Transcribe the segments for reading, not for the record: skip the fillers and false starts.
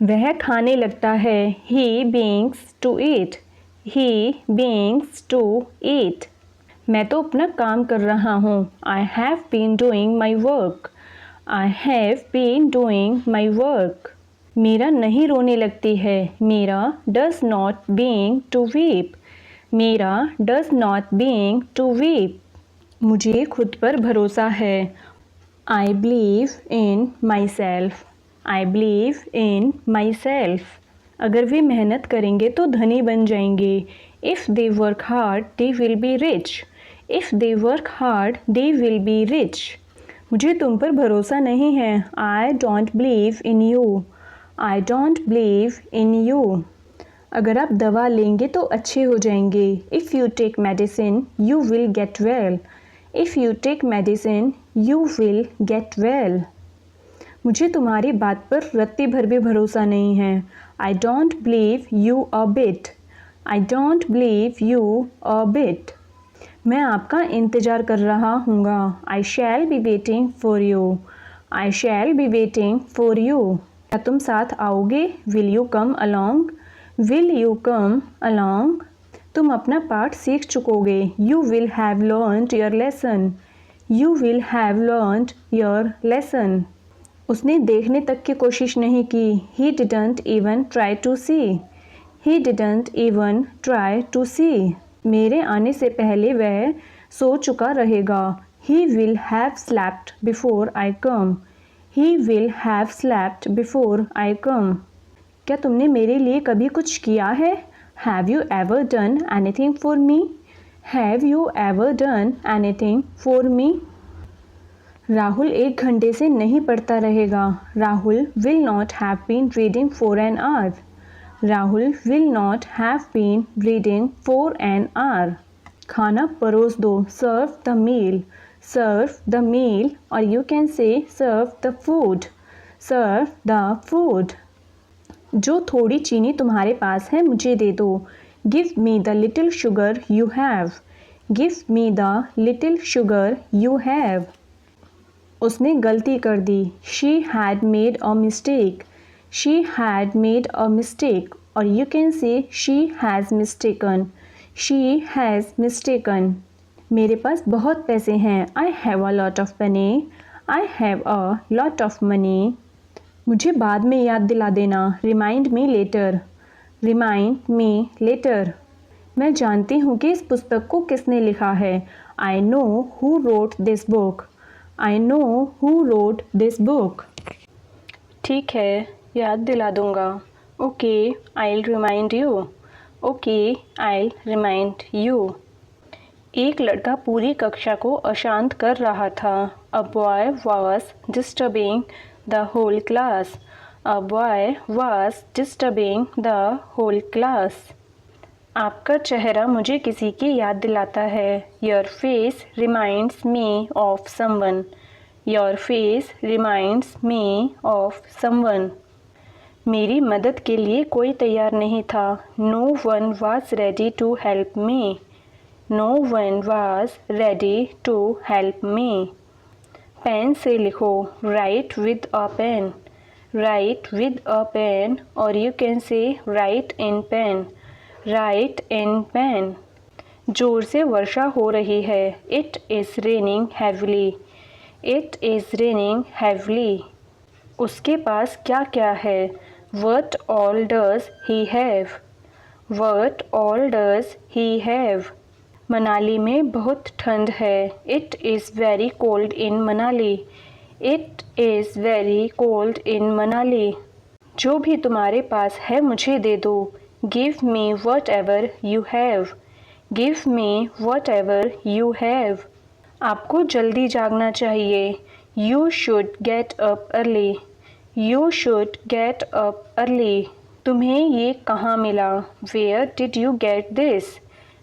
वह खाने लगता है। He begins to eat. He begins to eat. मैं तो अपना काम कर रहा हूँ। I have been doing my work. I have been doing my work. Meera नहीं रोने लगती है। Meera does not begin to weep. Meera does not begin to weep. मुझे खुद पर भरोसा है। I believe in myself. I believe in myself. अगर वे मेहनत करेंगे तो धनी बन जाएंगे। If they work hard, they will be rich. If they work hard, they will be rich. मुझे तुम पर भरोसा नहीं है। I don't believe in you. I don't believe in you. अगर आप दवा लेंगे तो अच्छे हो जाएंगे। If you take medicine, you will get well. If you take medicine, you will get well. मुझे तुम्हारी बात पर रत्ती भर भी भरोसा नहीं है। I don't believe you a bit. I don't believe you a bit. मैं आपका इंतज़ार कर रहा हूँगा। I shall be waiting for you. I shall be waiting for you. क्या तुम साथ आओगे? Will you come along? Will you come along? तुम अपना पाठ सीख चुकोगे। You will have learned your lesson. You will have learned your lesson. उसने देखने तक की कोशिश नहीं की। He didn't even try to see. He didn't even try to see. मेरे आने से पहले वह सो चुका रहेगा। He will have slept before I come. He will have slept before I come. क्या तुमने मेरे लिए कभी कुछ किया है? Have you ever done anything for me? Have you ever done anything for me? Rahul 1 घंटे से नहीं पढ़ता रहेगा। Rahul will not have been reading for an hour. Rahul will not have been reading for an hour. खाना परोस दो। Serve the meal. Serve the meal, or you can say serve the food. Serve the food. जो थोड़ी चीनी तुम्हारे पास है मुझे दे दो। Give me the little sugar you have. Give me the little sugar you have. उसने गलती कर दी। She had made a mistake. She had made a mistake, or you can say she has mistaken. She has mistaken. मेरे पास बहुत पैसे हैं। I have a lot of money. I have a lot of money. मुझे बाद में याद दिला देना। Remind me later. Remind me later. मैं जानती हूँ कि इस पुस्तक को किसने लिखा है। I know who wrote this book. I know who wrote this book. ठीक है, याद दिला दूँगा। Okay, I'll remind you. Okay, I'll remind you. एक लड़का पूरी कक्षा को अशांत कर रहा था। A boy was disturbing the whole class. A boy was disturbing the whole class. आपका चेहरा मुझे किसी की याद दिलाता है। Your face reminds me of someone. Your face reminds me of someone. मेरी मदद के लिए कोई तैयार नहीं था। No one was ready to help me. No one was ready to help me. Pen से लिखो। Write with a pen. Write with a pen, or you can say write in pen. Write in pen. जोर से वर्षा हो रही है। It is raining heavily. It is raining heavily. उसके पास क्या क्या है? What all does he have? What all does he have? Manali में बहुत ठंड है। It is very cold in Manali. It is very cold in Manali. जो भी तुम्हारे पास है मुझे दे दो। Give me whatever you have. Give me whatever you have. आपको जल्दी जागना चाहिए। You should get up early. You should get up early. तुम्हें ये कहाँ मिला? Where did you get this?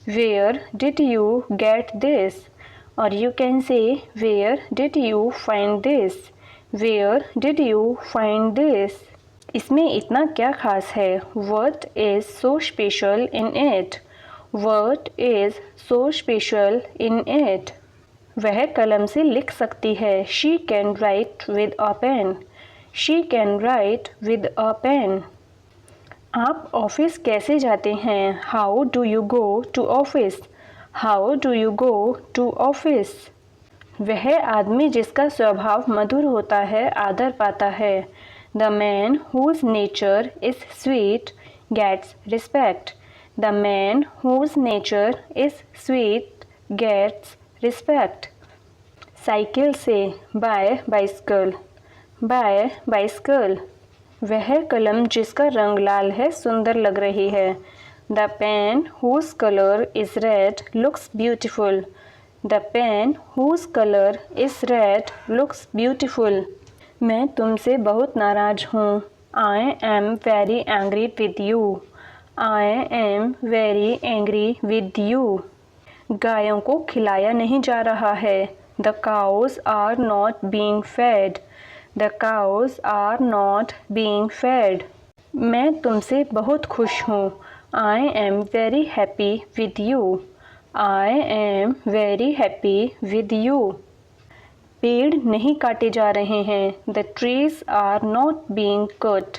Where did you get this? Or you can say, where did you find this? Where did you find this? इसमें इतना क्या खास है? What is so special in it? What is so special in it? वह कलम से लिख सकती है। She can write with a pen. She can write with a pen. आप ऑफिस कैसे जाते हैं? How do you go to office? How do you go to office? वह आदमी जिसका स्वभाव मधुर होता है आदर पाता है। The man whose nature is sweet gets respect. The man whose nature is sweet gets respect. Cycle से बाय बाइसिकल। By bicycle. वह कलम जिसका रंग लाल है सुंदर लग रही है। The pen whose colour is red looks beautiful. The pen whose colour is red looks beautiful. मैं तुमसे बहुत नाराज़ हूँ। I am very angry with you. I am very angry with you. गायों को खिलाया नहीं जा रहा है। The cows are not being fed. The cows are not being fed. मैं तुमसे बहुत खुश हूँ। I am very happy with you. I am very happy with you. पेड़ नहीं काटे जा रहे हैं। The trees are not being cut.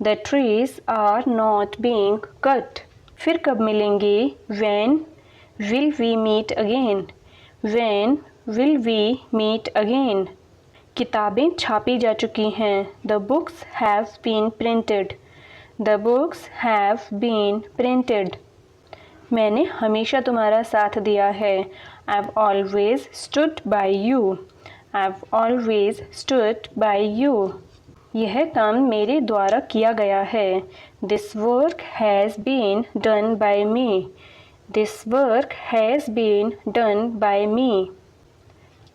The trees are not being cut. फिर कब मिलेंगे? When will we meet again? When will we meet again? किताबें छापी जा चुकी हैं। The books have been printed. The books have been printed. मैंने हमेशा तुम्हारा साथ दिया है। I have always stood by you. I have always stood by you. यह काम मेरे द्वारा किया गया है। This work has been done by me. This work has been done by me.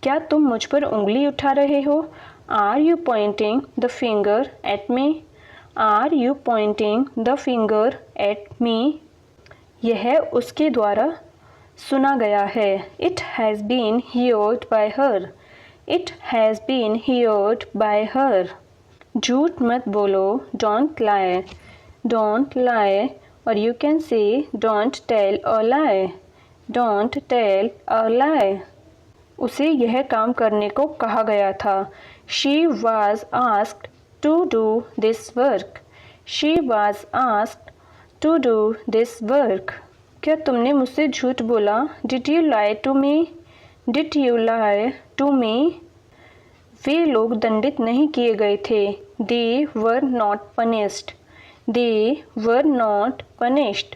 क्या तुम मुझ पर उंगली उठा रहे हो? Are you pointing the finger at me? Are you pointing the finger at me? यह उसके द्वारा सुना गया है। It has been heard by her. It has been heard by her. झूठ मत बोलो। Don't lie. Don't lie. और you can say don't tell a lie. Don't tell a lie. उसे यह काम करने को कहा गया था। She was asked to do this work. She was asked to do this work. क्या तुमने मुझसे झूठ बोला? Did you lie to me? Did you lie to me? वे लोग दंडित नहीं किए गए थे। They were not punished. They were not punished.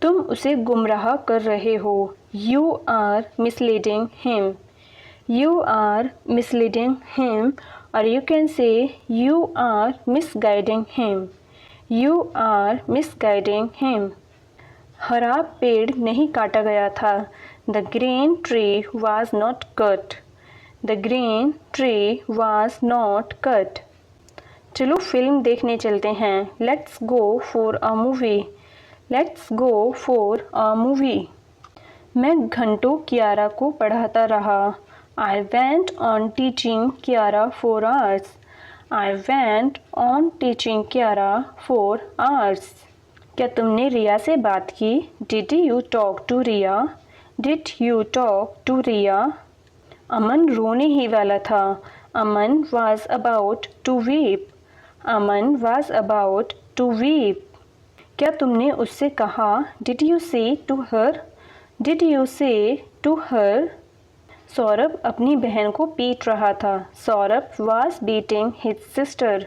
तुम उसे गुमराह कर रहे हो। You are misleading him. You are misleading him. और you can say you are misguiding him. You are misguiding him. हरा पेड़ नहीं काटा गया था। The green tree was not cut. The green tree was not cut. चलो film देखने चलते हैं। Let's go for a movie. Let's go for a movie. मैं घंटों कियारा को पढ़ाता रहा। I went on teaching Kiara for hours. I went on teaching Kiara for hours. क्या तुमने रिया से बात की? Did you talk to Riya? Did you talk to Riya? Aman रोने ही वाला था। Aman was about to weep. Aman was about to weep. क्या तुमने उससे कहा? Did you say to her? Did you say to her? Saurabh अपनी बहन को पीट रहा था। Saurabh was beating his sister.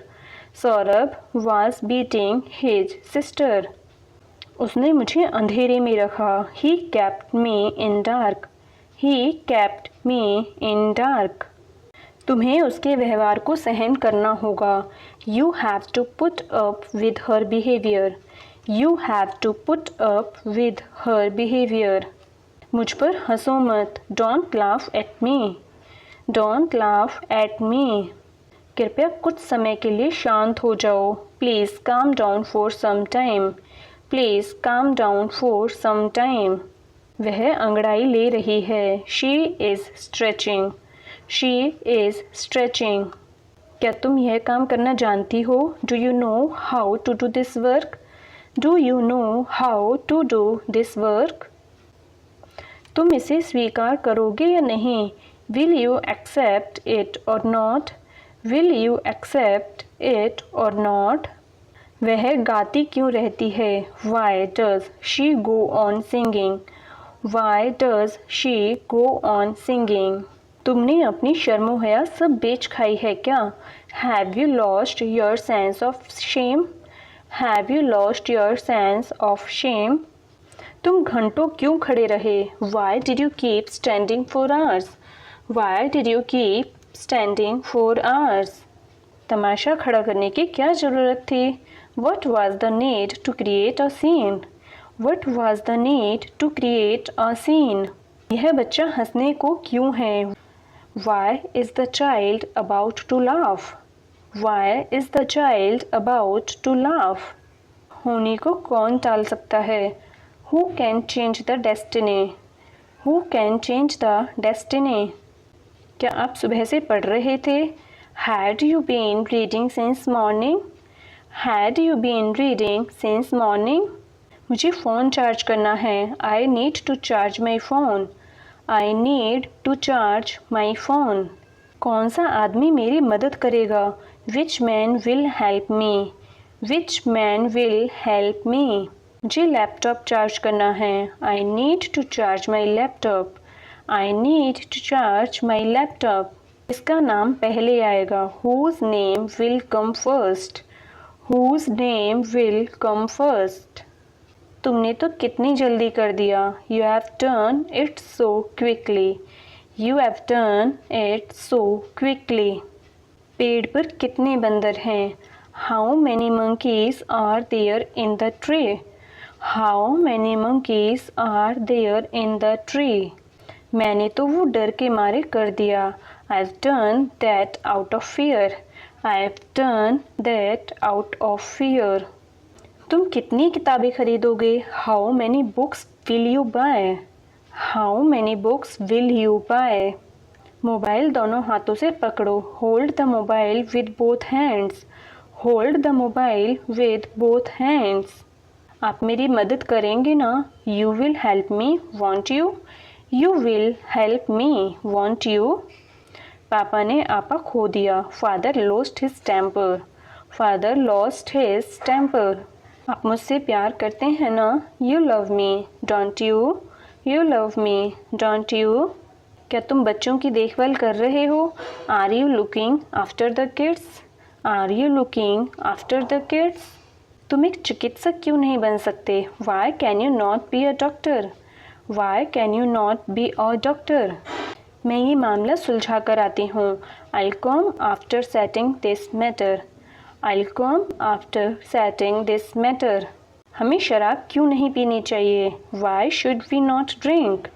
Saurabh was beating his sister. उसने मुझे अंधेरे में रखा। He kept me in dark. He kept me in dark. तुम्हें उसके व्यवहार को सहन करना होगा। You have to put up with her behaviour. You have to put up with her behaviour. मुझ पर हंसो मत। Don't laugh at me. Don't laugh at me. कृपया कुछ समय के लिए शांत हो जाओ। Please calm down for some time. Please calm down for some time. वह अंगड़ाई ले रही है। She is stretching. She is stretching. क्या तुम यह काम करना जानती हो? Do you know how to do this work? Do you know how to do this work? तुम इसे स्वीकार करोगे या नहीं? Will you accept it or not? Will you accept it or not? वह गाती क्यों रहती है? Why does she go on singing? Why does she go on singing? तुमने अपनी शर्मो हया सब बेच खाई है क्या? Have you lost your sense of shame? Have you lost your sense of shame? तुम घंटों क्यों खड़े रहे? Why did you keep standing for hours? Why did you keep standing for hours? तमाशा खड़ा करने की क्या ज़रूरत थी? What was the need to create a scene? What was the need to create a scene? यह बच्चा हंसने को क्यों है? Why is the child about to laugh? Why is the child about to laugh? होने को कौन टाल सकता है? Who can change the destiny? Who can change the destiny? क्या आप सुबह से पढ़ रहे थे? Had you been reading since morning? Had you been reading since morning? मुझे फ़ोन चार्ज करना है. I need to charge my phone. I need to charge my phone. कौन सा आदमी मेरी मदद करेगा? Which man will help me? Which man will help me? मुझे लैपटॉप चार्ज करना है. I need to charge my laptop. I need to charge my laptop. इसका नाम पहले आएगा. Whose name will come first? Whose name will come first? तुमने तो कितनी जल्दी कर दिया. You have done it so quickly. You have done it so quickly. पेड़ पर कितने बंदर हैं? How many monkeys are there in the tree? How many monkeys are there in the tree? मैंने तो वो डर के मारे कर दिया. I've done that out of fear. I've done that out of fear. तुम कितनी किताबें खरीदोगे? How many books will you buy? How many books will you buy? Mobile दोनों हाथों से पकड़ो. Hold the mobile with both hands. Hold the mobile with both hands. आप मेरी मदद करेंगे ना? You will help me, won't you? You will help me, won't you? पापा ने आपा खो दिया. Father lost his temper. Father lost his temper. आप मुझसे प्यार करते हैं ना? You love me, don't you? You love me, don't you? क्या तुम बच्चों की देखभाल कर रहे हो? Are you looking after the kids? Are you looking after the kids? तुम एक चिकित्सक क्यों नहीं बन सकते? Why can you not be a doctor? Why can you not be a doctor? मैं ये मामला सुलझा कर आती हूँ. I'll come after settling this matter. I'll come after settling this matter. हमें शराब क्यों नहीं पीनी चाहिए? Why should we not drink?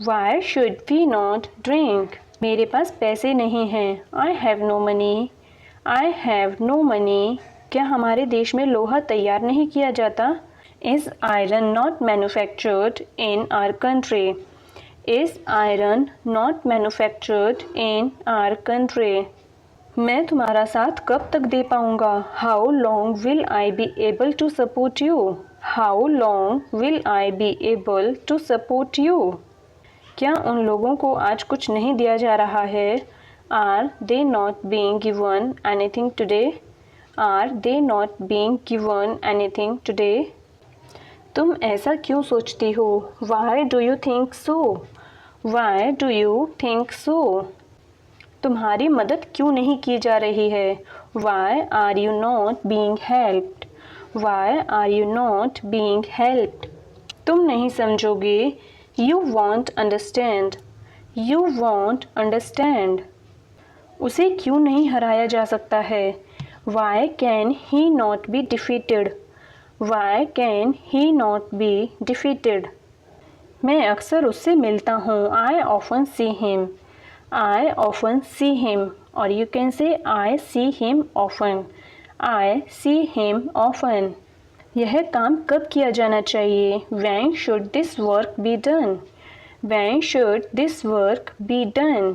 Why should we not drink? मेरे पास पैसे नहीं हैं. I have no money. I have no money. क्या हमारे देश में लोहा तैयार नहीं किया जाता? Is iron not manufactured in our country? Is iron not manufactured in our country? मैं तुम्हारा साथ कब तक दे पाऊंगा? How long will I be able to support you? How long will I be able to support you? क्या उन लोगों को आज कुछ नहीं दिया जा रहा है? Are they not being given anything today? Are they not being given anything today? तुम ऐसा क्यों सोचती हो? Why do you think so? Why do you think so? तुम्हारी मदद क्यों नहीं की जा रही है? Why are you not being helped? Why are you not being helped? तुम नहीं समझोगे. You won't understand. You won't understand. उसे क्यों नहीं हराया जा सकता है? Why can he not be defeated? Why can he not be defeated? मैं अक्सर उससे मिलता हूँ. I often see him. I often see him. Or you can say I see him often. I see him often. यह काम कब किया जाना चाहिए? When should this work be done? When should this work be done?